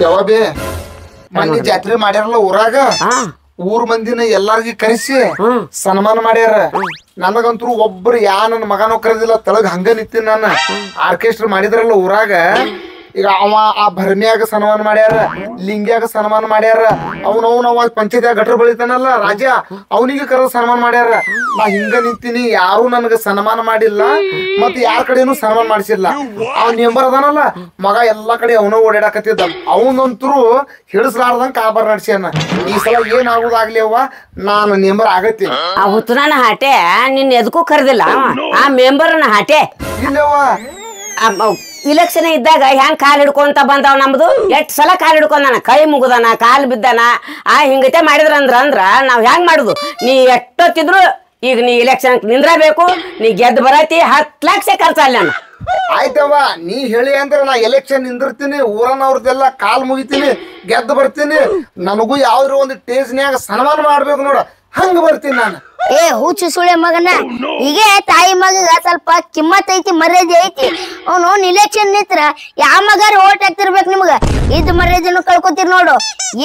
ಯಾವಬೇ ಮನೆ ಜಾತ್ರೆ ಮಾಡ್ಯಾರಲ್ಲ ಊರಾಗ ಊರ್ ಮಂದಿನ ಎಲ್ಲಾರ್ಗಿ ಕರೆಸಿ ಸನ್ಮಾನ ಮಾಡ್ಯಾರ. ನನಗಂತೂ ಒಬ್ರು ನನ್ನ ಮಗನೋ ಕರೆದಿಲ್ಲ, ತಳಗ್ ಹಂಗ ನಿಂತೀನಿ ನಾನು. ಆರ್ಕೆಸ್ಟ್ರಾ ಮಾಡಿದ್ರಲ್ಲ ಊರಾಗ, ಈಗ ಅವ ಆ ಭರಮಿಯಾಗ ಸನ್ಮಾನ ಮಾಡ್ಯಾರ, ಲಿಂಗ್ಯಾಗ ಸನ್ಮಾನ ಮಾಡ್ಯಾರ, ಅವ ಪಂಚಾಯತ್ಯಾಗ ಗಟ್ರ ಬೆಳಿತಾನಲ್ಲ ರಾಜ, ಅವನಿಗೆ ಕರೆದು ಸನ್ಮಾನ ಮಾಡ್ಯಾರ. ನಾ ಹಿಂಗ ನಿಂತೀನಿ, ಯಾರು ನನಗ ಸನ್ಮಾನ ಮಾಡಿಲ್ಲ, ಮತ್ ಯಾರ ಕಡೆನೂ ಸನ್ಮಾನ ಮಾಡಿಸಿಲ್ಲ. ಅವ್ನ ನೆಂಬರ್ ಅದಾನಲ್ಲ ಮಗ, ಎಲ್ಲಾ ಕಡೆ ಅವನ ಓಡಾಡಕತ್ತಿದ್ದ. ಅವನಂತರೂ ಹಿಡಿಸ್ಲಾರ್ದಂಗ ಕಾಬಾರ್ ನಡ್ಸ್ಯಾನ. ಈ ಸಲ ಏನಾಗುದಾಗ್ಲಿ ಅವ್ವ, ನಾನು ನೆಂಬರ್ ಆಗತ್ತೀನಿ. ಆ ಹುತ್ತನ ಹಾಟೆ ನಿನ್ ಎದಕ್ಕೂ ಕರೆದಿಲ್ಲ, ಆ ಮೆಂಬರ್ನ ಹಾಟೆ ಇಲ್ಲವ್ವ. ಇಲೆಕ್ಷನ್ ಇದ್ದಾಗ ಹೆಂಗ್ ಕಾಲ್ ಹಿಡ್ಕೊಂತ ಬಂದವ್ ನಮ್ದು. ಎಷ್ಟ್ ಸಲ ಕಾಲ್ ಹಿಡ್ಕೊಂಡಾನ, ಕೈ ಮುಗುದಾನ, ಕಾಲ್ ಬಿದ್ದಾನ. ಹಿಂಗತೆ ಮಾಡಿದ್ರ ನಾವ್ ಹೆಂಗ್ ಮಾಡುದು? ನೀ ಎಷ್ಟೊತ್ತಿದ್ರು ಈಗ ನೀ ಇಲೆಕ್ಷನ್ ನಿಂದ್ರಬೇಕು, ನೀ ಗೆದ್ದು ಬರತಿ. 10 ಲಕ್ಷ ಖರ್ಚಲ್ಲ ನಾನು. ಆಯ್ತವ್ವ, ನೀ ಹೇಳಿ ಅಂದ್ರೆ ನಾ ಎಲೆಕ್ಷನ್ ನಿಂದಿರ್ತೀನಿ, ಊರನ್ನವ್ರದೆಲ್ಲ ಕಾಲ್ ಮುಗಿತೀನಿ, ಗೆದ್ದು ಬರ್ತೀನಿ. ನನಗೂ ಯಾವ್ದ್ರ ಒಂದು ಟೇಜ್ನ್ಯಾಗ ಸನ್ಮಾನ ಮಾಡ್ಬೇಕು ನೋಡ, ಹಂಗ ಬರ್ತೀನಿ ನಾನು. ಹುಚ್ಚು ಸುಳೆ ಮಗನ, ಈಗ ತಾಯಿ ಮಗ ಸ್ವಲ್ಪ ಕಿಮ್ಮತ್ ಐತಿ, ಮರ್ಯಾದೆ ಐತಿ. ಅವನು ಇಲೆಕ್ಷನ್ ನಿಂತ್ರ ಯಾವ ಮಗಾರ ಓಟ್ ಹಾಕ್ತಿರ್ಬೇಕು ನಿಮ್ಗ, ಇದ್ ಮರ್ಯಾದೆನು ಕಳ್ಕೊತೀರಿ ನೋಡು.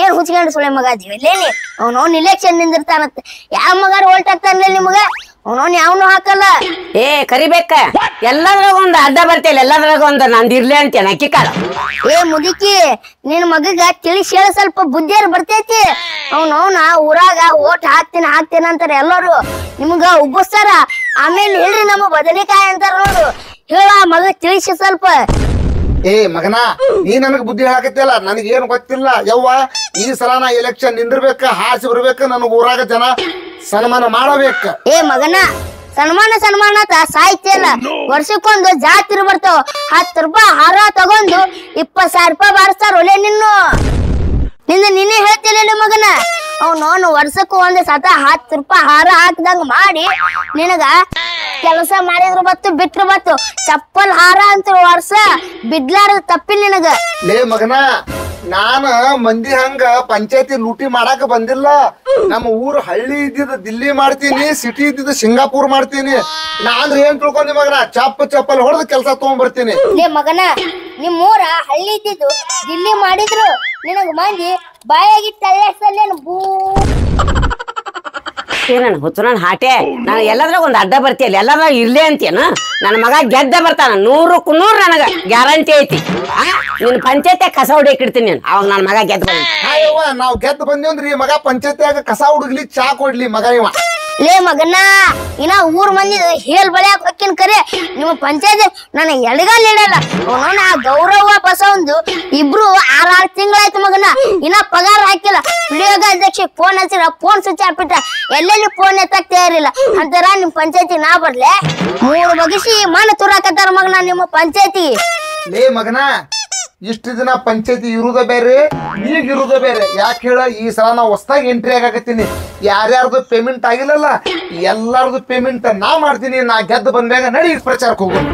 ಏನ್ ಹುಚ್ಕೊಂಡು ಸುಳೆ ಮಗ ಅದೀವಲ್ಲೇನಿ? ಅವನು ಇಲೆಕ್ಷನ್ ನಿಂದಿರ್ತಾನತ್ತ, ಯಾವ ಮಗಾರ ಓಟ್ ಹಾಕ್ತಾನಲ್ಲ ನಿಮ್ಗ? ಅವನವ್ನ ಯಾವನು ಹಾಕಲ್ಲ. ಕರಿಬೇಕ, ಎಲ್ಲದ್ರಾಗ ಒಂದ್ ಅಡ್ಡ ಬರ್ತೇಲಿ, ಎಲ್ಲದ್ರಾಗ ಒಂದ್ ನಂದಿರ್ಲಿ ಅಂತೇನ ಅಕ್ಕಿ ಕಾಳು. ಮುದುಕಿ, ನಿನ್ ಮಗಗ ತಿಳಿಸಿ ಹೇಳ, ಸ್ವಲ್ಪ ಬುದ್ಧಿಯಾರ ಬರ್ತೈತಿ. ಅವನವನ ಊರಾಗ ಓಟ್ ಹಾಕ್ತೀನಿ ಅಂತಾರೆ ಎಲ್ಲರೂ, ನಿಮ್ಗ ಉಬ್ಬಸ್ತಾರ. ಆಮೇಲೆ ಹೇಳ್ರಿ ನಮ್ಮ ಬದನೆಕಾಯಿ ಅಂತಾರ ನೋಡು. ಹೇಳ ಮಗ ತಿಳಿಸಿ ಸ್ವಲ್ಪ. ಮಗನ, ನೀ ನನಗ್ ಬುದ್ಧಿ ಹೇಳಕತ್ತಿಯಲ್ಲ, ನನಗೇನು ಗೊತ್ತಿಲ್ಲ ಯವ್ವ. ಈ ಸಲ ನಾ ಎಲೆಕ್ಷನ್ ನಿಂದಿರ್ಬೇಕ, ಹಾಸಿ ಬರ್ಬೇಕ, ನನಗ್ ಊರಾಗ ಜನ ಸನ್ಮಾನ ಮಾಡಬೇಕ. ಮಗನ, ಸನ್ಮಾನ ಸಾಯ್ತಿಯಲ್ಲ. ವರ್ಷಕ್ಕೊಂದು ಜಾತ್ರೆ ಬರ್ತಾವ, 10 ರೂಪಾಯಿ ಹಾರ ತಗೊಂಡು 20,000 ರೂಪಾಯಿ ಬಾರಿಸ್ತಾರ. ಒಲೆ ನಿನ್ನೆ ಹೇಳ್ತಿಲ್ಲ ಮಗನ. ಅವನು ವರ್ಷಕ್ಕೂ ಒಂದ್ ಸತ 10 ರೂಪಾಯಿ ಹಾರ ಹಾಕ್ದಂಗ ಮಾಡಿ ನಿನಗ ಕೆಲಸ ಮಾಡಿದ್ರು ಬತ್ತು, ಬಿಟ್ರು ಬತ್ತು. ಚಪ್ಪಲ್ ಹಾರ ಅಂತ ವರ್ಷ ಬಿಡ್ಲಾರ ತಪ್ಪಿಲ್ಲ ನಿನಗ. ಮಗನ, ನಾನ ಮಂದಿ ಹಂಗ ಪಂಚಾಯತಿ ಲೂಟಿ ಮಾಡಾಕ ಬಂದಿಲ್ಲ. ನಮ್ಮ ಊರ್ ಹಳ್ಳಿ ಇದ್ದಿದ್ದು ದಿಲ್ಲಿ ಮಾಡ್ತೀನಿ, ಸಿಟಿ ಇದ್ದಿದ್ದು ಸಿಂಗಾಪುರ್ ಮಾಡ್ತೀನಿ. ನಾನ್ ಏನ್ ತಿಳ್ಕೊಂಡಿ ಮಗನ, ಚಪ್ಪಲ್ ಹೊಡೆದು ಕೆಲಸ ತಗೊಂಡ್ ಬರ್ತೀನಿ. ಮಗನ, ನಿಮ್ ಊರ ಹಳ್ಳಿ ಇದ್ದಿದ್ದು ದಿಲ್ಲಿ ಮಾಡಿದ್ರು ನಿನಗ ಮಂದಿ ಬಾಯಾಗಿಟ್ಟಲ್ಲೇನು ಬೂ. ನನ್ ಹುಚ್ಚನ ಹಾಟೆ, ನಾನು ಎಲ್ಲದ್ರಾಗ ಒಂದ್ ಅಡ್ಡ ಬರ್ತೀಯಲ್ಲ, ಎಲ್ಲದ್ರಾಗ ಇರ್ಲಿ ಅಂತೇನು? ನನ್ನ ಮಗ ಗೆದ್ದ ಬರ್ತಾನ, 100ಕ್ಕೂ 100 ನನಗ ಗ್ಯಾರಂಟಿ ಐತಿ. ನಿನ್ ಪಂಚಾಯತ್ಯಾಗ ಕಸ ಹೊಡಿಯಾಕಿಡ್ತೀನಿ ನಾನು, ಅವಾಗ ನನ್ನ ಮಗ ಗೆದ್ದು ಬಂದ. ನಾವ್ ಗೆದ್ದು ಬಂದೇವ್ರಿ, ಮಗ ಪಂಚಾಯತ್ಯಾಗ ಕಸ ಹುಡುಗ್ಲಿ, ಚಾ ಕೊಡ್ಲಿ ಮಗ ಇವ. ಮಗನ, ಇನ್ನ ಊರ್ ಮಂದಿ ಹೇಲ್ ಬಳಿಯಾಕ ಹೊಕ್ಕಿನ ಕರೆ ನಿಮ್ಮ ಪಂಚಾಯತ್ ನನ್ನ ಎಡಗಾಲ್ ಇಡಲ್ಲ. ಅವನ ಗೌರವ ಬಸವಂದು ಇಬ್ರು 6 ತಿಂಗಳಾಯ್ತು ಮಗನ, ಇನ್ನ ಪಗಾರ ಹಾಕಿಲ್ಲ. ವಿಡಿಯೋಗ ಅಧ್ಯಕ್ಷ ಫೋನ್ ಹಚ್ಚಿರ, ಫೋನ್ ಸ್ವಿಚ್ ಆಫ್ ಇಟ್ಟ, ಎಲ್ಲೆಲ್ಲಿ ಫೋನ್ ಎತ್ತಕ್ ತಯಾರಿಲ್ಲ ಅಂತಾರ. ನಿಮ್ ಪಂಚಾಯತಿ ನಾ ಬರ್ಲೆ 3 ಬಗಿಸಿ ಮನ ತುರಾಕತ್ತಾರ ಮಗನ ನಿಮ್ಮ ಪಂಚಾಯತಿ. ಮಗನ, ಇಷ್ಟು ದಿನ ಪಂಚಾಯತಿ ಇರುದ ಬೇರೆ, ಈಗ ಇರುದ ಬೇರೆ. ಯಾಕೆ ಹೇಳ, ಈ ಸಲ ನಾ ಹೊಸದಾಗಿ ಎಂಟ್ರಿ ಆಗಾಕತ್ತೀನಿ. ಯಾರ್ಯಾರ್ದು ಪೇಮೆಂಟ್ ಆಗಿಲ್ಲಲ್ಲ, ಎಲ್ಲಾರ್ದು ಪೇಮೆಂಟ್ ನಾ ಮಾಡ್ತೀನಿ. ನಾ ಗೆದ್ದು ಬಂದಾಗ ನಡಿ ಪ್ರಚಾರಕ್ಕೆ ಹೋಗೋಣ.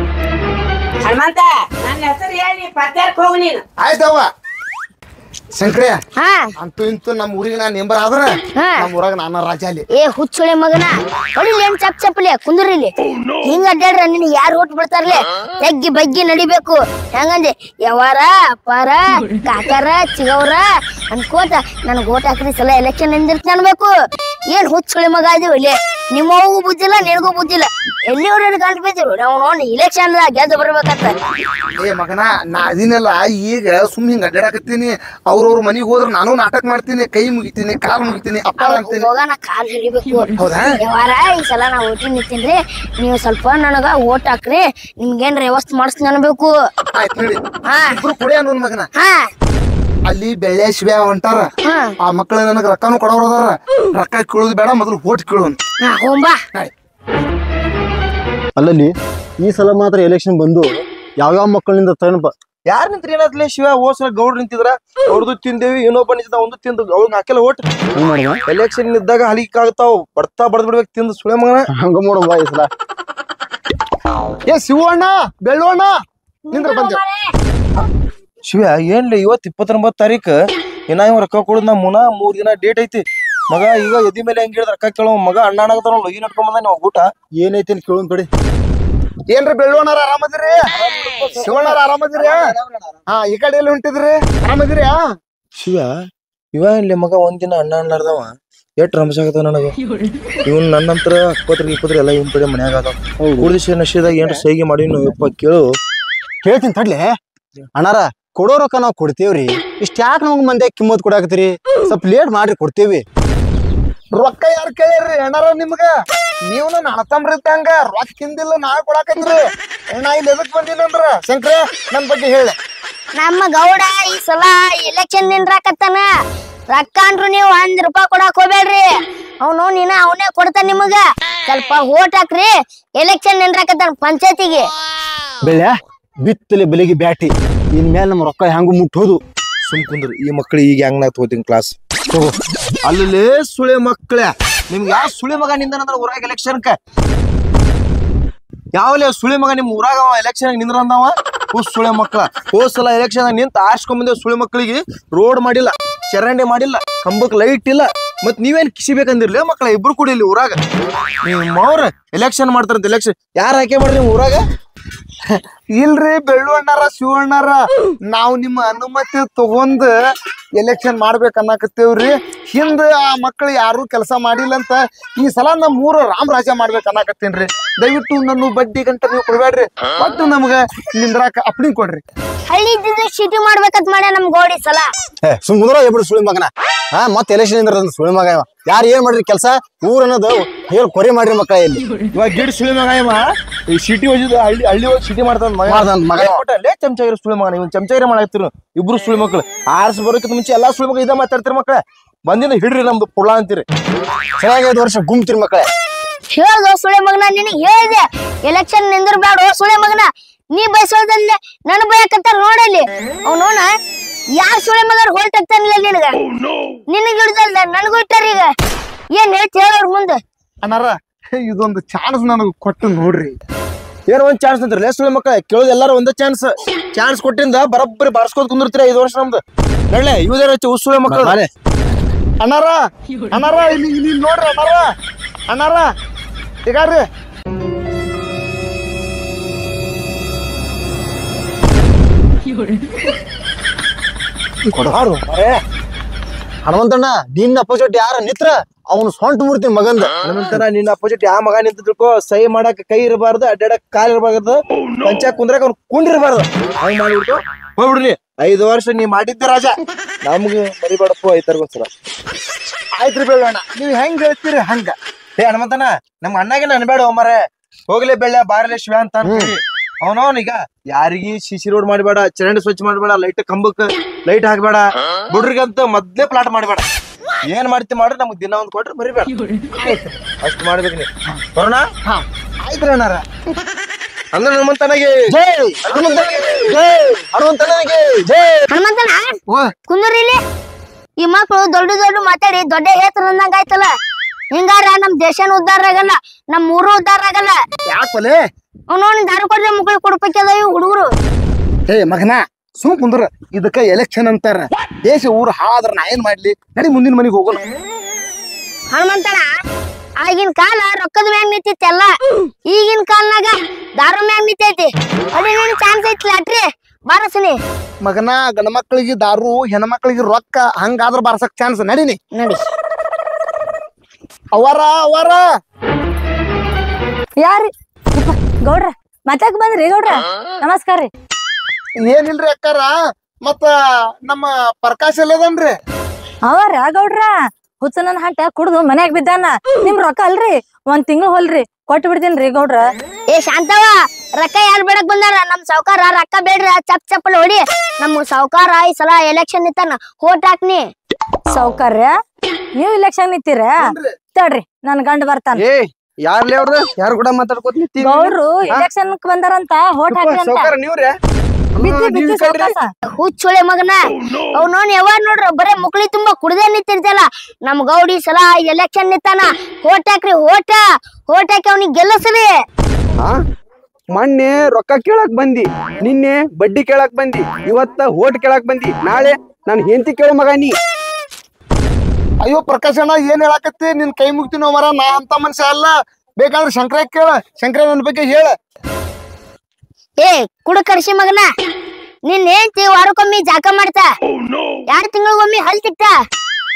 ಹನುಮಂತ, ನನ್ನ ಹೆಸರು ಹೇಳಿ ಪ್ರಚಾರಕ್ಕೆ ಹೋಗು ನೀನು. ಆಯ್ತವ್ವ. ಶಂಕರಯ್ಯ, ಅಂತೂ ಇಂತೂ ನಮ್ಮ ಊರಿಗೆ ನಾನು ನೆಂಬರ್ ಆದ್ರ ನಮ್ಮ ಊರಾಗ ನಾನು ರಾಜ ಅಲ್ಲಿ. ಹುಚ್ಚುಳೆ ಮಗನ, ಹೊಡಿಲಿ ಚಪ್ ಚಪ್ಪಲೆ ಕುಂದ್ರಿಲಿ. ಹಿಂಗ ಅಡ್ಡಾಡ್ರ ನಿನ್ ಯಾರು ಓಟ್ ಬಿಡ್ತಾರಲೆ, ತಗ್ಗಿ ಬಗ್ಗಿ ನಡಿಬೇಕು. ಹೆಂಗಂದೆ ಯವಾರ ಅಪ್ಪಾರ ಕಾಕಾರ ಚಿಗವ್ರ ಅನ್ಕೋತ ನನ್ಗೆ ಓಟ್ ಹಾಕ್ರಿ, ಸಲ ಎಲೆಕ್ಷನ್ ನಿಂದಿರ್ತ ಅನ್ಬೇಕು. ಏನ್ ಹುಚ್ಚುಳೆ ಮಗ ಅದೀವಿ ಇಲ್ಲಿ, ನಿಮ್ಮವಗೂ ಬುದ್ಧಿಲ್ಲ, ನಿನಗೂ ಬುದ್ಧಿಲ್ಲ. ಎಲ್ಲಿವ್ರ ಗಂಟು ಬಿದ್ದಿರು ನಾವು ಇಲೆಕ್ಷನ್ ಗೆದ್ದು ಬರ್ಬೇಕಂತ. ಮಗನ, ನಾ ಅದಿನೆಲ್ಲ ಈಗ ಸುಮ್ ಹಿಂಗ ಅಡ್ಡಾಡಕತ್ತೀನಿ. ಅವ್ರವ್ರ ಮನಿಗ್ ಹೋದ್ರ ನಾನು ನಾಟಕ ಮಾಡ್ತೀನಿ, ಕೈ ಮುಗಿತೀನಿ, ಕಾಲ್ ಮುಗಿತೀನಿ, ಅಪ್ಪ ಅಂತೀನಿ. ಹೋಗೋಣ, ಕಾಲ್ ಹಿಡಿಬೇಕು. ಯವಾರ ಈ ಸಲ ನಾ ಓಟಿಂಗ್ ನಿಂತೀನಿ, ನೀವು ಸ್ವಲ್ಪ ನನಗ ಓಟ್ ಹಾಕ್ರಿ, ನಿಮ್ಗೇನ್ರ ವ್ಯವಸ್ಥೆ ಮಾಡಿಸ್ತೀನಿ ಅನ್ಬೇಕು. ಇಬ್ರು ಕುಡಿ ಅನ್ನೋನ್ ಮಗನ. ಅಲ್ಲಿ ಬೆಳ್ಳೆ ಶಿವ ಹೊಂಟಾರ, ಆ ಮಕ್ಕಳ ನನಗ ರೊಕ್ಕನು ಕೊಡೋರ್ ಅದಾರ. ರೊಕ್ಕ ಕೇಳೋದು ಬೇಡ, ಮೊದಲು ಓಟ್ ಕೇಳೋನ್. ಅಲ್ಲಲ್ಲಿ ಈ ಸಲ ಮಾತ್ರ ಎಲೆಕ್ಷನ್ ಬಂದು ಯಾವ್ಯಾವ ಮಕ್ಕಳಿಂದ ತನಪ ಯಾರ್ ನಿಂತ್ರಿ ಏನಾದ್ಲೆ ಶಿವ? ಹೋದ್ಸಲ ಗೌಡ್ರು ನಿಂತಿದ್ರ, ಅವ್ರದ್ದು ತಿಂದೇವಿ, ಇನ್ನೊಬ್ಬ ನಿಂತಿದ್ದ ಒಂದು ತಿಂದು ಅವ್ರಿಗೆ ಹಾಕೆಲ್ಲ ಓಟ್. ಎಲೆಕ್ಷನ್ ಇದ್ದಾಗ ಹಲಿಕಾಗ್ತಾವ್, ಬಡ್ತಾ ಬಡ್ದ್ ಬಿಡ್ಬೇಕು ತಿಂದು ಸುಳೆ ಮಗನ. ಹಂಗ ಮಾಡೋಣ ಈ ಸಲ. ಶಿವಣ್ಣ ಬೆಳ್ಳೋಣ ನಿಂದ್ರ ಬಂದೆ. ಶಿವ ಏನ್ಲಿ, ಇವತ್ತು 29 ತಾರೀಕು ಇನ್ನ ಇವ್ ರೊಕ್ಕ ಕೊಡುದ್ ನಾ 3 ದಿನ ಡೇಟ್ ಐತಿ ಮಗ. ಈಗ ಎದಿ ಮೇಲೆ ಹೆಂಗ್ ಹೇಳಿದ ರೊಕ್ಕ ಕೇಳೋ ಮಗ, ಅಣ್ಣ ಆಗತಾನಲ್ಲ ಈ ನಡ್ಕೊಂಡ್ ಬಂದ ನಾವು ಊಟ ಏನೈತಿ ಕೇಳೋನ್ ಕಡೆ. ಏನ್ರಿ ಬೆಳ್ಳೋಣಾರ ಆರಾಮದಿರಿ? ಶಿವಣ್ಣಾರ ಆರಾಮದಿರಿ? ಹಾ ಈ ಕಡೆ ಎಲ್ಲಿ ಹೊಂಟಿದ್ರಿ? ಆರಾಮದಿರಿ? ಶಿವ ಇವ ಇಲ್ಲಿ ಮಗ ಒಂದಿನ ಅಣ್ಣ ಅನ್ಲಾರ್ದವ ಎಷ್ಟ್ ರಮಸಾಗತ್ತ ನನಗ. ಇವನ್ ನನ್ನಂತರ 20 ಎಲ್ಲ ಇವನ್ ಕಡೆ ಮನ್ಯಾಗ ಅದಾವ. ಕೂಡಿಸಿ ನಶಿದಾಗ ಏನ್ರ ಸೈಗೆ ಮಾಡಿ ಯಪ್ಪ ಕೇಳು. ಹೇಳ್ತೀನಿ ತಡ್ಲೆ ಅಣ್ಣಾರ, ಕೊಡೋ ರೊಕ್ಕ ನಾವ್ ಕೊಡ್ತೇವ್ರಿ. ಇಷ್ಟ ಯಾಕೆ ನಮಗ್ ಮಂದಿ ಕಿಮ್ಮತ್ ಕೊಡಾಕತ್ರಿ? ಸ್ವಲ್ಪ ಲೇಟ್ ಮಾಡ್ರಿ, ಕೊಡ್ತೇವಿ. ರೊಕ್ಕ ಯಾರು ಕೇಳಿರಿ ಅಣ್ಣಾರ ನಿಮ್ಗ? ನೀವು ನನ್ನ ಅಣತಂಬ್ರಿ ಇದ್ದಂಗ ರೊಕ್ಕ ಹಿಂದಿಲ್ಲ ನಾ ಕೊಡಾಕತ್ರಿ. ನಾ ಇಲ್ಲಿ ಎದಕ್ ಬಂದಿನಂದ್ರ ಶಂಕ್ರ ನನ್ ಬಗ್ಗೆ ಹೇಳಿ. ನಮ್ಮ ಗೌಡ ಈ ಸಲ ಎಲೆಕ್ಷನ್ ನಿಂದ್ರಾಕತ್ತಾನ. ರೊಕ್ಕ ಅಂದ್ರು ನೀವು 1 ರೂಪಾಯಿ ಕೊಡಾಕ್ ಹೋಗ್ಬೇಡ್ರಿ. ಅವನು ನೀನ ಅವನೇ ಕೊಡ್ತಾನ ನಿಮಗ. ಸ್ವಲ್ಪ ಓಟ್ ಹಾಕ್ರಿ. ಎಲೆಕ್ಷನ್ ನಿಂದ್ರಾಕತ್ತಾನ ಪಂಚಾಯತಿಗೆ. ಬೆಳ್ಯ ಬಿತ್ತಲೆ ಬೆಲೆಗೆ ಬ್ಯಾಟಿ. ಇನ್ಮೇಲೆ ನಮ್ಮ ರೊಕ್ಕ ಹೆಂಗು ಮುಟ್ಟೋದು. ಸುಮ್ ಕುಂದ್ರಿ, ಈ ಮಕ್ಳು ಈಗ ಹೆಂಗ್ ನಾ ತಗೋತೀನಿ ಕ್ಲಾಸ್. ಅಲ್ಲಿ ಸುಳೆ ಮಕ್ಕಳ ನಿಮ್ಗೆ ಯಾವ ಸುಳೆ ಮಗ ನಿಂದನಂದ್ರ ಊರಾಗ ಎಲೆಕ್ಷನ್ಕ? ಯಾವಲೇ ಸುಳೆ ಮಗ ನಿಮ್ ಊರಾಗ ಎಲೆಕ್ಷನ್ ನಿಂದ್ರ ಅಂದವ? ಸುಳೆ ಮಕ್ಕಳ ಹೋದ್ಸಲ ಎಲೆಕ್ಷನ್ ನಿಂತ ಆರ್ಸ್ಕೊಂಡ್ ಸುಳೆ ಮಕ್ಕಳಿಗೆ ರೋಡ್ ಮಾಡಿಲ್ಲ, ಚರಂಡಿ ಮಾಡಿಲ್ಲ, ಕಂಬಕ್ ಲೈಟ್ ಇಲ್ಲ. ಮತ್ ನೀವೇನ್ ಕಿಸಿಬೇಕಂದಿರ್ಲಿ ಮಕ್ಕಳ ಇಬ್ರು ಕೂಡಿ ಇಲ್ಲಿ ಊರಾಗ. ಅವ್ರ ಎಲೆಕ್ಷನ್ ಮಾಡ್ತಾರಂತ. ಎಲೆಕ್ಷನ್ ಯಾರು ಆಯ್ಕೆ ಮಾಡ್ರಿ ನಿಮ್ ಊರಾಗ? ಇಲ್ರಿ ಬೆಳ್ಳುವಣ್ಣಾರ ಶಿವಣ್ಣಾರ, ನಾವ್ ನಿಮ್ಮ ಅನುಮತಿ ತಗೊಂಡ್ ಎಲೆಕ್ಷನ್ ಮಾಡ್ಬೇಕ ಅನ್ನಕತ್ತೇವ್ರಿ. ಹಿಂದ ಆ ಮಕ್ಳು ಯಾರು ಕೆಲಸ ಮಾಡಿಲ್ಲ ಅಂತ ಈ ಸಲ ನಮ್ ಊರ ರಾಮರಾಜ್ಯ ಮಾಡ್ಬೇಕ ಅನ್ನಕತ್ತೇನ್ರಿ. ದಯವಿಟ್ಟು ನನ್ನ ಬಡ್ಡಿ ಗಂಟ ನೀವು ಕೊಡ್ಬೇಡ್ರಿ. ಒಟ್ಟು ನಮ್ಗ ನಿಂದ್ರಾಕ ಅಪ್ಲಿಂಗ್ ಕೊಡ್ರಿ. ಹಳ್ಳಿ ಇದ್ದಿದ್ದು ಸಿಟಿ ಮಾಡ್ಬೇಕಂತ ಮಾಡ್ಯ ನಮ್ ಗೌಡಿ ಸಲ. ಸುಮ್ ಕುಂದ್ರ ಎಬ್ರು ಸುಳಿ ಮಗನ. ಮತ್ತೆ ಎಲೆಕ್ಷನ್ ಇಂದ್ರ ಸುಳಿ ಮಗ ಇವ. ಯಾರು ಏನ್ ಮಾಡ್ರಿ ಕೆಲಸ? ಊರ್ ಅನ್ನೋದು ಹೇಳಿ ಕೊರೆ ಮಾಡ್ರಿ ಮಕ್ಕಳ. ಇಲ್ಲಿ ಇವಾಗ ಗಿಡ್ ಸುಳಿ ಮಗ ಇವ. ಈ ಸಿಟಿ ಹೋಗಿದ್ ಹಳ್ಳಿ ಹೋಗಿ ಸಿಟಿ ಮಾಡ್ತಾನ ಮಗ. ಚಮಚಾಗಿರೋ ಸುಳಿ ಮಗ. ನೀವು ಚಮಚಾಗಿರ ಮಾಡಾಕ್ತಿರು ಇಬ್ರು ಸುಳಿ ಮಕ್ಳು. ಆರ್ಸ್ ಬರೋಕ್ಕಿಂತ ಮುಂಚೆ ಎಲ್ಲಾ ಸುಳಿ ಮಗ ಇದ ಮಾತಾಡ್ತಿರ ಮಕ್ಳ. ಬಂದಿನ ಹಿಡ್ರಿ ನಮ್ದು ಪುಳ ಅಂತೀರಿ. ಚೆನ್ನಾಗಿ 5 ವರ್ಷ ಗುಮ್ತಿರಿ ಮಕ್ಕಳೇ. ಹೇಳೋ ಸುಳೆ ಮಗನ, ನಿನಗ್ ಹೇಳಿದೆ ಎಲೆಕ್ಷನ್ ನಿಂದಿರ್ಬೇಡ ಸುಳೆ ಮಗನ. ನೀ ಬಯಸೋದಲ್ಲೇ ನನ್ ಬಯಕತ್ತಾರ ನೋಡಲ್ಲಿ. ಅವನೋನ ಯಾರ್ ಸುಳೆ ಮಗರ್ ಹೊಲ್ಟಾಗ್ತಾನಿಲ್ಲ ನಿನಗ. ನಿನಗ್ ಹಿಡ್ದಲ್ದ ನನಗೂ ಇಟ್ಟಾರ. ಈಗ ಏನ್ ಹೇಳ್ತಿ ಹೇಳೋರ್ ಮುಂದೆ? ಅಣ್ಣಾರ ಇದೊಂದು ಚಾನ್ಸ್ ನನಗ್ ಕೊಟ್ಟು ನೋಡ್ರಿ. ಏನೋ ಒಂದ್ ಚಾನ್ಸ್ ಅಂತಾರಲ್ಲ ಸುಳಿ ಮಕ್ಕಳ. ಕೇಳೋದು ಎಲ್ಲಾರು ಒಂದೇ ಚಾನ್ಸ್ ಕೊಟ್ಟಿಂದ ಬರಬ್ಬರಿ ಬಾರ್ಸ್ಕೋದ್ ಕುಂದಿರ್ತೀರ 5 ವರ್ಷ ನಮ್ದು. ಒಳ್ಳೆ ಇವ್ದಾರ ಸುಳೆ ಮಕ್ಕಳು. ಅಣ್ಣಾರ ಅಣ್ಣಾರ ಇಲ್ಲಿ ನೋಡ್ರಿ ಅಣ್ಣಾರ. ಅಣ್ಣಾರ ಈಗಾರ್ರಿ ಕೊಡಾರು ಹನುಮಂತಣ್ಣ, ನಿನ್ನ ಅಪೋಸಿಟ್ ಯಾರ ನಿತ್ರ ಅವನು ಸೊಂಟ ಮುರ್ತೀನಿ ಮಗಂದ. ಹನುಮಂತನ ನಿನ್ನ ಅಪೋಸಿಟ್ ಯಾವ ಮಗ ನಿಂತ ತಿಳ್ಕೊ. ಸಹಿ ಮಾಡಕ್ ಕೈ ಇರಬಾರ್ದು, ಅಡ್ಡಾಡಕ್ ಕಾಲ್ ಇರಬಾರ್ದು, ಪಂಚಾಯತ್ ಕುಂದ್ರಾಕ ಅವ್ನು ಕುಂಡಿರ್ಬಾರ್ದು. ಹಂಗ್ ಮಾಡ್ಬಿಟ್ಟು ಹೋಗ್ಬಿಡ್ರಿ. 5 ವರ್ಷ ನೀ ಮಾಡಿದ್ದೆ ರಾಜ. ನಮ್ಗೆ ಮರಿಬೇಡಪ್ಪ 5 ವರ್ಷ. ಆಯ್ತ್ರಿ ಬೆಳ್ಳಣ್ಣ, ನೀವ್ ಹೆಂಗ್ ಹೇಳ್ತೀರಿ ಹಂಗ. ಹನುಮಂತನ ನಮ್ ಅಣ್ಣಾಗೇನ ಅನ್ಬೇಡ ಒಮ್ಮರೆ. ಹೋಗ್ಲೇ ಬೆಳ್ಳ ಬಾರಲೆ ಶಿವ ಅಂತ ಅಂತೀವಿ. ಅವನವನೀಗ ಯಾರಿಗಿ ಸಿಸಿ ರೋಡ್ ಮಾಡಬೇಡ, ಚರಂಡಿ ಸ್ವಚ್ಛ ಮಾಡಬೇಡ, ಲೈಟ್ ಕಂಬಕ್ ಲೈಟ್ ಹಾಕ್ಬೇಡ, ಬುಡ್ರಿಗಂತ ಮೊದ್ಲೇ ಪ್ಲಾಟ್ ಮಾಡಬೇಡ. ಏನ್ ಮಾಡ್ತಿ ಮಾಡ್ರಿ, ನಮಗ್ ದಿನ ಒಂದ್ ಕೊಟ್ರೆ ಮರಿಬೇಡ. ಅಷ್ಟು ಮಾಡ್ಬೇಕು ನೀ ಬರೋಣ. ಆಯ್ತ್ರಿ ಅಣ್ಣಾರ. ಅಂದ್ರೆ ಹನುಮಂತನಿಗೆ ಹನುಮಂತನ ಕುಂದ್ರಿ. ಈ ಮಕ್ಳು ದೊಡ್ಡ ದೊಡ್ಡ ಮಾತಾಡಿ ದೊಡ್ಡ ಹೇತ್ರ ಅಂದಂಗ ಆಯ್ತಲ್ಲ. ಹಿಂಗಾರ ನಮ್ ದೇಶನ ಉದ್ದಾರ ಆಗಲ್ಲ, ನಮ್ ಊರು ಉದ್ದಾರ ಆಗಲ್ಲ. ಯಾಕಲೆ ಅವನವನ್ ದಾರು ಕೊಡ್ರೆ ಮಕ್ಳಿಗೆ ಕೊಡ್ಬೇಕಲ್ಲ ಇವ್ ಹುಡುಗರು. ಹೇ ಮಗನ ಸುಮ್ ಕುಂದ್ರ. ಇದಕ್ಕ ಎಲೆಕ್ಷನ್ ಅಂತಾರ. ದೇಶ ಊರು ಹಾಳಾದ್ರ ನಾ ಏನ್ ಮಾಡ್ಲಿ? ನಡಿ ಮುಂದಿನ ಮನೆಗೆ ಹೋಗೋಣ. ಹನುಮಂತನ ಆಗಿನ ಕಾಲ ರೊಕ್ಕದ ಮ್ಯಾಗ ನಿಂತಿತ್ತಲ್ಲ, ಈಗಿನ ಕಾಲನಾಗ ದಾರು ಮ್ಯಾಗ ನಿಂತೈತಿ. ಅದೇ ನೀನ್ ಚಾನ್ಸ್ ಐತಿ ಲಾಟ್ರಿ ಬಾರಸನಿ. ಮಗನ ಗಂಡ ಮಕ್ಕಳಿಗೆ ದಾರು, ಹೆಣ್ಮಕ್ಳಿಗೆ ರೊಕ್ಕ, ಹಂಗಾದ್ರ ಬಾರ್ಸಕ್ ಚಾನ್ಸ್. ನಡಿನಿ ನಡಿ. ಅವರ ಯಾರಿ ಗೌಡ್ರ ಮತ್ತಾಕ್ ಬಂದ್ರಿ? ಗೌಡ್ರ ನಮಸ್ಕಾರ ರೀ. ಏನಿಲ್ರಿ ಅಕ್ಕಾರ. ಮತ್ತ ನಮ್ಮ ಪ್ರಕಾಶ್ ಎಲ್ಲದನ್ರಿ? ಅವರ ಗೌಡ್ರ ಹುಚ್ಚನನ್ ಹಂಟ ಕುಡ್ದು ಮನ್ಯಾಗ ಬಿದ್ದಾನ. ನಿಮ್ ರೊಕ್ಕ ಅಲ್ರಿ 1 ತಿಂಗಳು ಹೊಲ್ರಿ ಕೊಟ್ಟು ಬಿಡ್ತೇನ್ರಿ ಗೌಡ್ರ. ಏ ಶಾಂತವ, ರೊಕ್ಕ ಯಾರ್ ಬೇಡಕ್ ಬಂದಾರ? ನಮ್ ಸಾವ್ಕಾರ ರೊಕ್ಕ ಬೇಡ್ರಿ, ಚಪ್ ಚಪ್ಪಲ್ ಹೊಡಿ. ನಮ್ಮ ಸಾವ್ಕಾರ ಈ ಸಲ ಎಲೆಕ್ಷನ್ ನಿಂತಾನ, ಓಟ್ ಹಾಕ್ನಿ. ಸೌಕರ್ಯ ನೀವ್ ಇಲೆಕ್ಷನ್ ನಿಂತೀರ? ತಡ್ರಿ ನನ್ ಗಂಡ ಬರ್ತಾನ. ಏ ಯಾರ್ಲಿ ಅವ್ರ ಯಾರು ಕೂಡ ಮಾತಾಡ್ಕೋತ ನಿಂತಿ? ಗೌಡ್ರು ಇಲೆಕ್ಷನ್ ಬಂದಾರಂತ ಓಟ್ ಹಾಕ್ರಿ ಅಂತ. ನೀವ್ರೆ ಬಿತ್ತಿ ಸೌಕಾಸ. ಹುಚ್ಚೊಳೆ ಮಗನ, ಅವ್ನೋನ್ ಯಾವಾಗ ನೋಡ್ರ ಬರೇ ಮುಕ್ಳಿ ತುಂಬಾ ಕುಡ್ದೇ ನಿಂತಿರ್ತಲ್ಲ. ನಮ್ ಗೌಡಿ ಸಲ ಎಲೆಕ್ಷನ್ ನಿಂತಾನ, ಓಟ್ ಹಾಕ್ರಿ. ಓಟ್ ಹಾಕಿ ಅವ್ನಿಗೆ ಗೆಲ್ಲಸ್ರಿ. ಮೊನ್ನೆ ರೊಕ್ಕ ಕೇಳಕ್ ಬಂದಿ, ನಿನ್ನೆ ಬಡ್ಡಿ ಕೇಳಕ್ ಬಂದಿ, ಇವತ್ತ ಓಟ್ ಕೇಳಕ್ ಬಂದಿ, ನಾಳೆ ನನ್ ಹೆಂಡತಿ ಕೇಳೋ ಮಗ ನೀ. ಅಯ್ಯೋ ಪ್ರಕಾಶ್ ಅಣ್ಣ, ಏನ್ ಹೇಳಾಕತ್ತಿ? ನಿನ್ ಕೈ ಮುಗ್ತೀನೋ ಮರ. ನಾ ಅಂತ ಮನುಷ್ಯ ಅಲ್ಲ. ಬೇಕಾದ್ರೆ ಶಂಕರ ಕೇಳ. ಶಂಕರ ನನ್ನ ಬಗ್ಗೆ ಹೇಳ. ಏ ಕುಡ ಕರ್ಸಿ ಮಗನ ನಿನ್ ಹೆಂಡತಿ ವಾರಕ್ಕೊಮ್ಮೆ ಜಾಕ ಮಾಡ್ತಾ 2 ತಿಂಗಳಿಗೊಮ್ಮೆ ಹಲ್ ತಿಕ್ತಾ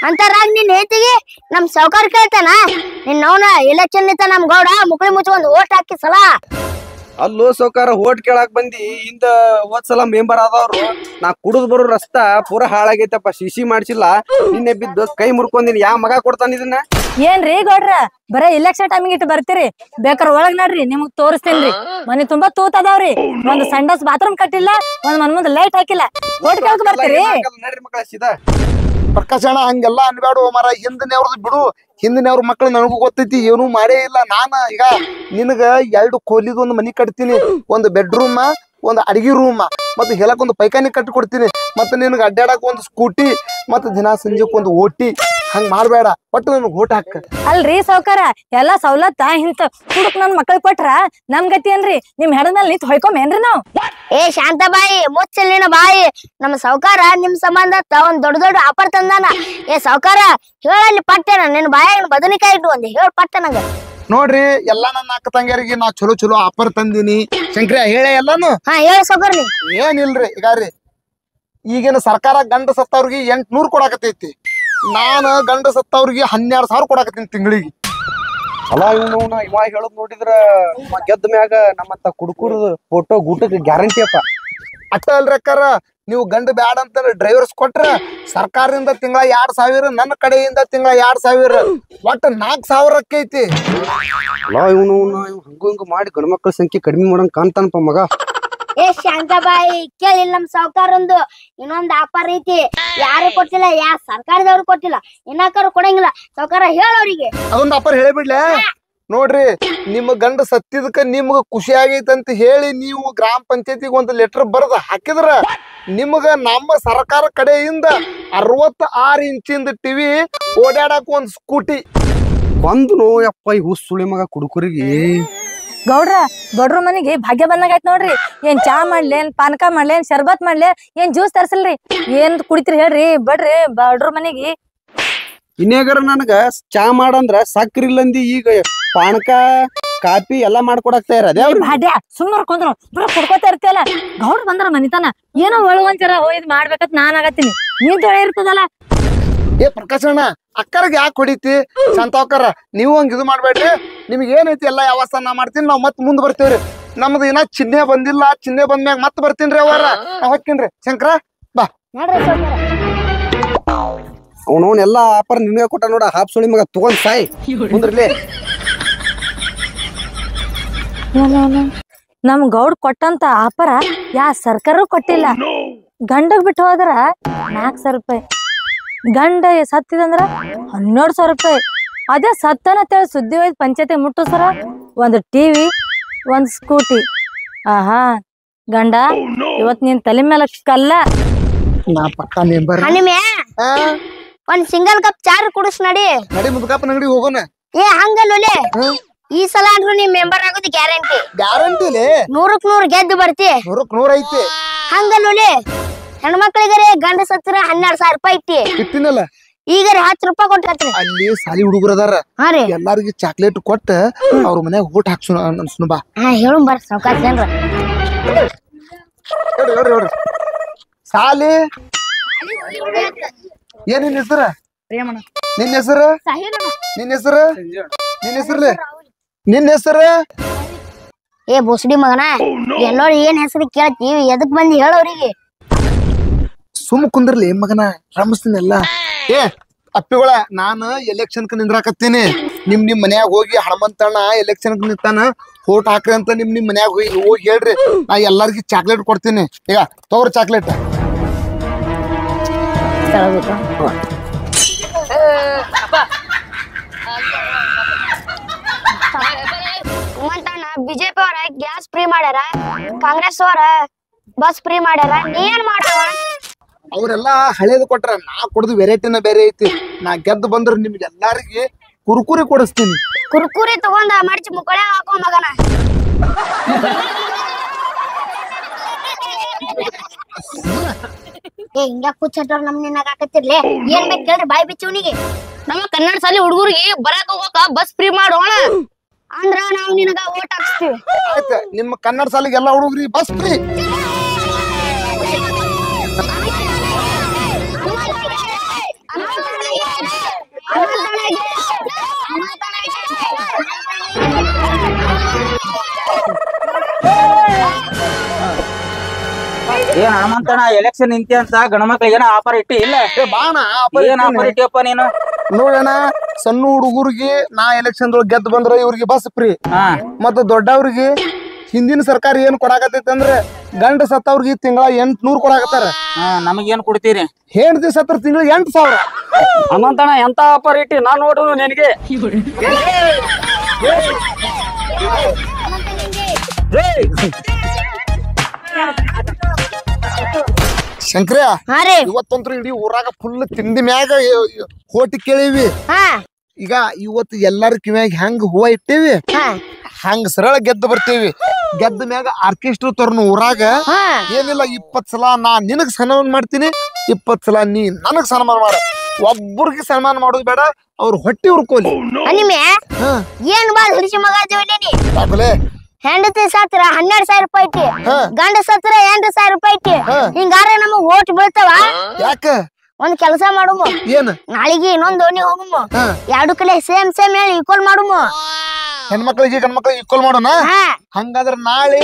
ಅಂತರಾಗ ನಿನ್ ಹೆಂಡತಿಗೆ ನಮ್ ಸಾವ್ಕಾರ ಕೇಳ್ತಾನ ನಿನ್ನವನ ಎಲೆಕ್ಷನ್ ನಿಂತ ನಮ್ ಗೌಡ ಮುಕ್ಳಿ ಮುಚ್ಕೊಂಡ್ ಓಟ್ ಹಾಕಿ ಸಲ ಅಲ್ಲೋ ಸೌಕಾರ ಓಟ್ ಕೇಳಾಕ್ ಬಂದಿ ಇಂದ ಹೋದ್ಸಲ ಮೆಂಬರ್ ಆದವ್ರು ನಾ ಕುಡಿದ್ ಬರೋ ರಸ್ತಾ ಪೂರಾ ಹಾಳಾಗೈತಪ್ಪ ಶಿಶಿ ಮಾಡ್ಸಿಲ್ಲ ನಿನ್ನೆ ಬಿದ್ದು ಕೈ ಮುರ್ಕೊಂಡಿನಿ ಯಾ ಮಗ ಕೊಡ್ತಾನ ಇದನ್ನ ಏನ್ರಿ ಗೌಡ್ರ ಬರೇ ಇಲೆಕ್ಷನ್ ಟೈಮಿಗೆ ಇಟ್ಟು ಬರ್ತೀರಿ ಬೇಕಾರ ಒಳಗ್ ನಡ್ರಿ ನಿಮಗ್ ತೋರಿಸ್ತೇನ್ರಿ ಮನಿ ತುಂಬಾ ತೂತ್ ಅದಾವ್ರಿ ಒಂದ್ ಸಂಡಸ್ ಬಾತ್ರೂಮ್ ಕಟ್ಟಿಲ್ಲ ಒಂದ್ ಮನ್ ಮುಂದ್ ಲೈಟ್ ಹಾಕಿಲ್ಲ ಓಟ್ ಕೇಳಕ್ ಬರ್ತೀರಿ ನಡ್ರಿ ಮಕ್ಕಳ ಸೀದಾ ಪ್ರಕಾಶಣ ಹಂಗೆಲ್ಲ ಅನ್ಬೇಡು ಮರ ಹಿಂದಿನವ್ರದ್ದು ಬಿಡು ಹಿಂದಿನವ್ರ ಮಕ್ಳು ನನಗೂ ಗೊತ್ತೈತಿ ಏನೂ ಮಾಡೇ ಇಲ್ಲ ನಾನು ಈಗ ನಿನಗ 2 ಕೋಲಿದ ಒಂದು ಮನಿ ಕಟ್ತೀನಿ ಒಂದು ಬೆಡ್ರೂಮ್ ಒಂದು ಅಡಿಗೆ ರೂಮ್ ಮತ್ತೆ ಹೇಳಕ್ ಒಂದು ಪೈಖಾನಿ ಕಟ್ಟಿ ಕೊಡ್ತೀನಿ ಮತ್ತೆ ನಿನಗ ಅಡ್ಡಾಡಕ್ ಒಂದು ಸ್ಕೂಟಿ ಮತ್ತೆ ದಿನಾ ಸಂಜೆಕ್ ಒಂದು ಓಟಿ ಹಂಗ ಮಾಡ್ಬೇಡ ಒಟ್ಟು ನನಗೆ ಓಟ್ ಹಾಕ ಅಲ್ರಿ ಸಾವ್ಕಾರ ಎಲ್ಲಾ ಸವಲತ್ತ ಇಂತ ಹುಡುಕ್ ನನ್ ಮಕ್ಳಿಗೆ ಕೊಟ್ರ ನಮ್ ಗತಿ ಏನ್ರಿ ನಿಮ್ ಹೆಡದಲ್ಲಿ ನಿಂತ್ ಹೊಯ್ಕೊಮೇನ್ರಿ ನಾವ್ ಏ ಶಾಂತಬಾಯಿ ಮುಚ್ಚಲಿನ ಬಾಯಿ ನಮ್ಮ ಸಾವ್ಕಾರ ನಿಮ್ ಸಂಬಂಧ ಒಂದ್ ದೊಡ್ಡ ಆಫರ್ ತಂದಾನ ಏ ಸಾವ್ಕಾರ ಹೇಳಲ್ಲಿ ಪಟ್ಟೆನ ನಿನ್ ಬಾಯಾಗ ಬದನಿಕಾಯಿ ಇಟ್ಟು ಒಂದ್ ಹೇಳ ಪಟ್ಟ ನಂಗ ನೋಡ್ರಿ ಎಲ್ಲಾ ನನ್ನ ಅಕ್ಕ ತಂಗಿಯರಿಗೆ ನಾ ಚಲೋ ಆಫರ್ ತಂದಿನಿ ಶಂಕ್ರಿಯ ಹೇಳ ಎಲ್ಲಾನು ಹಾ ಹೇಳ ಸಾವ್ಕಾರ ನೀ ಏನಿಲ್ರಿ ಈಗ ರೀ ಈಗಿನ ಸರ್ಕಾರ ಗಂಡ ಸತ್ತವ್ರಿಗೆ 800 ಕೊಡಾಕತೈತಿ ನಾನು ಗಂಡ ಸತ್ತವ್ರಿಗೆ 12,000 ಕೊಡಾಕತ್ತೀನಿ ತಿಂಗಳಿಗೆ ಅಲ್ಲ ಇವ್ನ ಇವ ಹೇಳೋದ್ ನೋಡಿದ್ರ ಗೆದ್ದ ಮ್ಯಾಗ ನಮ್ಮತ್ತ ಕುಡುಕುರ್ದು ಫೋಟೋ ಗೂಟಕ್ಕೆ ಗ್ಯಾರಂಟಿ ಅಪ್ಪ ಅಟ್ಟ ಅಲ್ರಿ ಅಕ್ಕಾರ ನೀವು ಗಂಡ ಬ್ಯಾಡ ಅಂತ ಡ್ರೈವರ್ಸ್ ಕೊಟ್ರ ಸರ್ಕಾರದಿಂದ ತಿಂಗಳ 2,000 ನನ್ನ ಕಡೆಯಿಂದ ತಿಂಗಳ 2,000 ಒಟ್ಟು 4,000 ಅಕ್ಕೈತಿ ಅಲ್ಲ ಇವ್ನು ಹಂಗ ಹಿಂಗ ಮಾಡಿ ಗಂಡ್ಮಕ್ಳ ಸಂಖ್ಯೆ ಕಡಿಮೆ ಮಾಡಂಗ್ ಕಾಣ್ತಾನಪ್ಪ ಮಗ ಏ ಶಾಂತಬಾಯಿ ಕೇಳಿಲ್ಲ ನಮ್ ಸಾವ್ಕಾರಂದು ಇನ್ನೊಂದ್ ಆಫರ್ ಐತಿ ಯಾರು ಕೊಟ್ಟಿಲ್ಲ ಸರ್ಕಾರದವ್ರು ಕೊಟ್ಟಿಲ್ಲ ಇನ್ನಾಕರು ಕೊಡಂಗಿಲ್ಲ ಸಾವ್ಕಾರ ಹೇಳೋರಿಗೆ ಅದೊಂದು ಆಫರ್ ಹೇಳಿಬಿಡ್ಲೆ ನೋಡ್ರಿ ನಿಮ್ಮ ಗಂಡ ಸತ್ತಿದಕ್ಕ ನಿಮ್ಗ ಖುಷಿ ಆಗೈತಂತ ಹೇಳಿ ನೀವು ಗ್ರಾಮ ಪಂಚಾಯತಿಗೆ ಒಂದು ಲೆಟರ್ ಬರೆದು ಹಾಕಿದ್ರ ನಿಮ್ಗ ನಮ್ಮ ಸರ್ಕಾರ ಕಡೆಯಿಂದ 66 ಇಂಚಿಂದ ಟಿವಿ ಓಡಾಡಕ್ ಒಂದ್ ಸ್ಕೂಟಿ ಬಂದು ಯಪ್ಪ ಈ ಹುಸುಳಿ ಮಗ ಕುಡುಕರಿಗೆ ಗೌಡ್ರ ಮನೆಗೆ ಭಾಗ್ಯ ಬಂದಂಗಾಯ್ತು ನೋಡ್ರಿ ಏನ್ ಚಾ ಮಾಡ್ಲಿ ಏನ್ ಪಾನಕ ಮಾಡ್ಲಿ ಏನ್ ಶರ್ಬತ್ ಮಾಡ್ಲಿ ಏನ್ ಜ್ಯೂಸ್ ತರ್ಸಲ್ರಿ ಏನ್ ಕುಡಿತೀರಿ ಹೇಳ್ರಿ ಬಡ್ರಿ ಬಡ್ರ ಮನೆಗೆ ಇನ್ನೇಗಾರ ನನಗ ಚಾ ಮಾಡಂದ್ರ ಸಕ್ರಿ ಇಲ್ಲಂದಿ ಈಗ ಪಾನಕ ಕಾಪಿ ಎಲ್ಲಾ ಮಾಡ್ಕೊಡಕ್ತಾ ಇರದೇ ಭಾಡ್ಯ ಸುಮ್ಮನೆ ಕೊಂದ್ರು ಬರ ಕುಡ್ಕೋತಾ ಇರ್ತಿಯಲ್ಲ ಗೌಡ್ರ ಬಂದ್ರ ಮನಿತಾನ ಏನೋ ಒಳಗೊಂಚರ ಇದ್ ಮಾಡ್ಬೇಕಂತ ನಾನ್ ಆಗತ್ತೀನಿ ನೀನ್ ತೊಳೆ ಇರ್ತದಲ್ಲ ಏ ಪ್ರಕಾಶಣ್ಣ ಅಕ್ಕರ್ಗೆ ಯಾಕೆ ಹೊಡಿತಿ ಶಾಂತವಕ್ಕರ ನೀವು ಹಂಗ ಇದು ಮಾಡ್ಬೇಡ್ರಿ ನಿಮ್ಗೆ ಏನೈತಿ ಎಲ್ಲ ವ್ಯವಸ್ಥೆ ನಾ ಮಾಡ್ತೀನಿ ನಾವ್ ಮತ್ ಮುಂದ್ ಬರ್ತೀವ್ರಿ ನಮ್ದು ಇನ್ನ ಚಿಹ್ನೆ ಬಂದಿಲ್ಲ ಚಿಹ್ನೆ ಬಂದ್ಮ್ಯಾಗ ಮತ್ ಬರ್ತೀನ್ರಿ ಅವರ ನಾ ಹೋಗ್ತೀನ್ರಿ ಶಂಕರ ಬಾ ನೋಡ್ರಿ ಸಾವ್ಕಾರ ಅವನವನ್ ಎಲ್ಲಾ ಆಫರ್ ನಿನ್ಗ ಕೊಟ್ಟ ನೋಡ ಹಾಪ್ ಸುಳಿ ಮಗ ತಗೊಂಡ್ ಸಾಯ್ ಕುಂದ್ರಲಿ ನಮ್ ಗೌಡ್ ಕೊಟ್ಟಂತ ಆಪರ ಯಾ ಸರ್ಕಾರ ಕೊಟ್ಟಿಲ್ಲ ಗಂಡಗ್ ಬಿಟ್ಟು ಹೋದ್ರ 4,000 ರೂಪಾಯಿ ಗಂಡ ಸತ್ತಿದಂದ್ರ 1,200 ರೂಪಾಯಿ ಅದೇ ಸತ್ತನಂತೇಳಿ ಸುದ್ದಿ ಹೋಯ್ತು ಪಂಚಾಯತಿ ಮುಟ್ಟಿಸ್ರ ಒಂದು ಟಿವಿ ಒಂದ್ ಸ್ಕೂಟಿ ಆಹಾ ಗಂಡ ಇವತ್ ನೀನ್ ತಲೆ ಮೇಲೆ ಕಲ್ಲ ನಾ ಪಕ್ಕ ಮೆಂಬರ್ ಹನಿಮೆ ಒಂದ್ ಸಿಂಗಲ್ ಕಪ್ ಚಾರ್ ಕುಡಿಸ್ ನಡಿ ಮುದ್ಕಪ್ಪನ ಅಂಗಡಿ ಹೋಗೋಣ ಏ ಹಂಗಲ್ಲೇ ಈ ಸಲ ಅಂದ್ರೂ ನೀ ಮೆಂಬರ್ ಆಗೋದು ಗ್ಯಾರಂಟಿ ಗ್ಯಾರಂಟಿಲಿ 100ಕ್ಕೆ 100 ಗೆದ್ದು ಬರ್ತಿ 100ಕ್ಕೆ 100 ಐತಿ ಹಂಗಲ್ಲೇ ಹೆಣ್ಮಕ್ಳಿಗರೆ ಗಂಡ ಸತ್ರ 12,000 ರೂಪಾಯಿ ಇಟ್ಟಿ ಇಟ್ಟಿನಲ್ಲ ಈಗ 10 ರೂಪಾಯಿ ಕೊಟ್ಟಿರ್ತೀರಿ ಅಲ್ಲಿ ಸಾಲಿ ಹುಡುಗರು ಅದಾರ ಹಾ ರೀ ಎಲ್ಲಾರ್ಗಿ ಚಾಕ್ಲೇಟ್ ಕೊಟ್ಟ ಅವ್ರ ಮನ್ಯಾಗ ಊಟ ಹಾಕ್ಸು ಅನ್ಸ್ನು ಬಾ ಹಾ ಹೇಳು ಬರ್ ಸಾವ್ಕಾಶ ಏನ್ರ ಹೇಳ್ರಿ ಸಾಲಿ ಏನ್ ನಿನ್ ಹೆಸರು ನಿನ್ ಹೆಸರು ನಿನ್ ಹೆಸರು ನಿನ್ ಹೆಸರ್ಲೆ ನಿನ್ ಹೆಸರು ಏ ಬುಸ್ಡಿ ಮಗನ ಎಲ್ಲೋರು ಏನ್ ಹೆಸರು ಕೇಳ್ತೀವಿ ಎದಕ್ ಬಂದಿ ಹೇಳೋರಿಗೆ ಸುಮ್ ಕುಂದ್ರಲಿ ಮಗನ ರಮಿಸ್ತೀನೆಲ್ಲ ಏ ಅಪ್ಪಿಗಳ ನಾನು ಎಲೆಕ್ಷನ್ ನಿಂದ್ರಾಕತ್ತೀನಿ ನಿಮ್ ಮನ್ಯಾಗ ಹೋಗಿ ಹನುಮಂತಣ್ಣ ಎಲೆಕ್ಷನ್ ನಿಂತಾನ ಓಟ್ ಹಾಕ್ರಿ ಅಂತ ನಿಮ್ ಮನ್ಯಾಗ ಹೋಗಿ ಹೇಳ್ರಿ ನಾ ಎಲ್ಲಾರ್ಗಿ ಚಾಕ್ಲೇಟ್ ಕೊಡ್ತೀನಿ ಈಗ ತಗೋರಿ ಚಾಕ್ಲೇಟ್ ಹನುಮಂತಣ್ಣ ಬಿಜೆಪಿ ಅವರ ಗ್ಯಾಸ್ ಫ್ರೀ ಮಾಡ್ಯಾರ ಕಾಂಗ್ರೆಸ್ ಅವರ ಬಸ್ ಫ್ರೀ ಮಾಡ್ಯಾರ ನೀ ಏನ್ ಮಾಡವ ಅವ್ರೆಲ್ಲ ಹಳೇದು ಕೊಟ್ರ ನಾ ಕೊಡದು ವೆರೈಟಿನ ಬೇರೆ ಐತಿ ನಾ ಗೆದ್ದು ಬಂದ್ರ ನಿಮ್ಗೆ ಎಲ್ಲಾರ್ಗಿ ಕುರ್ಕುರಿ ಕೊಡಿಸ್ತೀನಿ ಕುರ್ಕುರಿ ತಗೊಂಡ ಮಡ್ಚಿ ಮುಕ್ಕಳೆ ಹಾಕೋ ಮಗನ ಏ ಹಿಂಗ ಕುಚ್ಚಟ್ಟವ್ರ ನಮ್ನಿನಾಗ ಹಾಕತ್ತಿರ್ಲಿ ಏನ್ ಬೇಕು ಕೇಳ್ರಿ ಬಾಯ್ ಬಿಚ್ಚವನಿಗೆ ನಮ್ಮ ಕನ್ನಡ ಶಾಲೆ ಹುಡುಗರಿಗೆ ಬರಕ್ ಹೋಗಕ ಬಸ್ ಫ್ರೀ ಮಾಡೋಣ ಅಂದ್ರ ನಾವ್ ನಿನಗ ಓಟ್ ಹಾಕ್ಸ್ತೀವಿ. ಆಯ್ತ ನಿಮ್ಮ ಕನ್ನಡ ಸಾಲಿಗೆ ಎಲ್ಲಾ ಹುಡುಗ್ರಿ ಬಸ್ ಫ್ರೀ. ಏನ್ ಹನುಮಂತಣ್ಣ ಎಲೆಕ್ಷನ್ ನಿಂತಿ ಅಂತ ಗಣಮಕ್ಳಿಗೆ ಏನೋ ಆಫರ್ ಇಟ್ಟಿ ಇಲ್ಲ? ಬಾಣ ಏನ್ ಆಫರ್ ಇಟ್ಟಿಯಪ್ಪ ನೀನು? ನೋಡಣ, ಸಣ್ಣ ಹುಡುಗರಿಗೆ ನಾ ಎಲೆಕ್ಷನ್ ದೊಳಗೆ ಗೆದ್ದು ಬಂದ್ರ ಇವ್ರಿಗೆ ಬಸ್ ಫ್ರೀ. ಮತ್ತ ದೊಡ್ಡವ್ರಿಗೆ ಹಿಂದಿನ ಸರ್ಕಾರ ಏನ್ ಕೊಡಾಕತೈತಿ ಅಂದ್ರೆ ಗಂಡ ಸತ್ತವ್ರಿಗೆ ತಿಂಗಳ 800 ಕೊಡಾಕತ್ತಾರ. ನಮಗೇನ್ ಕೊಡ್ತೀರಿ? ಹೆಂಡತಿ ಸತ್ರ ತಿಂಗಳ 8000. ಹನುಮಂತಣ್ಣ ಎಂತ ಆಫರ್ ಇಟ್ಟಿ ನಾನ್ ನೋಡು ನಿನಗೆ. ಶಂಕರ, ಹಾ ರೀ. ಇವತ್ತಂತ್ರು ಇಡೀ ಊರಾಗ ಫುಲ್ ತಿಂಡಿ ಮ್ಯಾಗ ಹೋಟಿ ಕೇಳಿವಿ. ಹಾ ಈಗ ಇವತ್ತು ಎಲ್ಲಾರ ಕಿವ್ಯಾಗ ಹೆಂಗ್ ಹೂವ ಇಟ್ಟೇವಿ ಹಾ ಹಂಗ ಸರಳ ಗೆದ್ದು ಬರ್ತೀವಿ. ಗೆದ್ದ ಮ್ಯಾಗ ಆರ್ಕೆಸ್ಟ್ರಾ ತರ್ನ ಊರಾಗ ಹಾ ಏನಿಲ್ಲ 20 ಸಲ ನಾ ನಿನಗ್ ಸನ್ಮಾನ ಮಾಡ್ತೀನಿ, 20 ಸಲ ನೀ ನನಗ್ ಸನ್ಮಾನ ಮಾಡ. ಒಬ್ಬರಿಗೆ ಸನ್ಮಾನ ಮಾಡೋದು ಬೇಡ, ಅವ್ರ ಹೊಟ್ಟಿ ಉರ್ಕೋಲಿ. ನಿಮ್ಮೆ ಏನ್ ಬಾಳ್ ಹುಡುಗಿ ಮಗ ಜೋಡಿನಿ. ಯಾಕಲೆ ಹೆಂಡತಿ ಸತ್ರ 12,000 ರೂಪಾಯಿ ಐತಿ, ಗಂಡ ಸತ್ರ 8,000 ರೂಪಾಯಿ ಐತಿ. ಹಿಂಗಾರ ನಮಗ್ ಓಟ್ ಬೀಳ್ತಾವ. ಯಾಕ? ಒಂದ್ ಕೆಲಸ ಮಾಡುಮು, ಏನ್ ನಾಳಿಗೆ ಇನ್ನೊಂದ್ ಓಣಿ ಹೋಗುಮು, ಎರಡು ಕಡೆ ಸೇಮ್ ಹೇಳಿ ಈಕ್ವಲ್ ಮಾಡುಮು. ಹೆಣ್ಮಕ್ಳಿಗೆ ಗಂಡ್ಮಕ್ಳಿಗೆ ಈಕ್ವಲ್ ಮಾಡೋಣ. ಹಂಗಾದ್ರ ನಾಳೆ